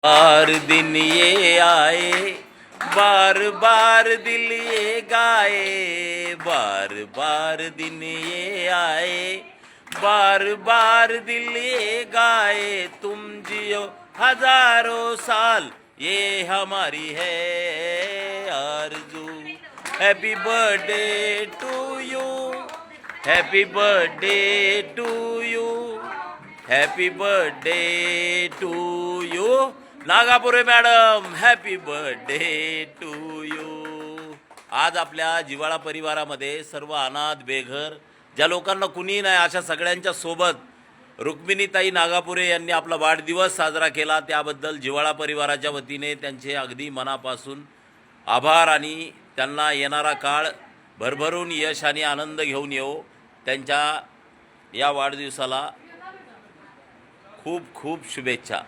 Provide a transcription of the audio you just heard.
बार दिन ये आए, बार बार दिल ये गाए, बार बार दिन ये आए, बार बार दिल ये गाए, तुम जियो हजारों साल ये हमारी है आरज़ू। Happy birthday to you, happy birthday to you, happy birthday to you Nagapure madam, happy birthday to you. आज आपल्या जिव्हाळा परिवारामध्ये सर्व अनाथ बेघर ज्या लोकांना कुणी नाही अशा सगळ्यांच्या सोबत रुक्मिणीताई नागापुरे यांनी आपला वाढदिवस साजरा केला। त्याबद्दल जिव्हाळा परिवाराच्या वतीने त्यांचे अगदी मनापासून आभार आणि त्यांना येणारा काळ भरभरून यश आणि आनंद घेऊन येवो। त्यांच्या या वाढदिवसाला खूप खूप शुभेच्छा।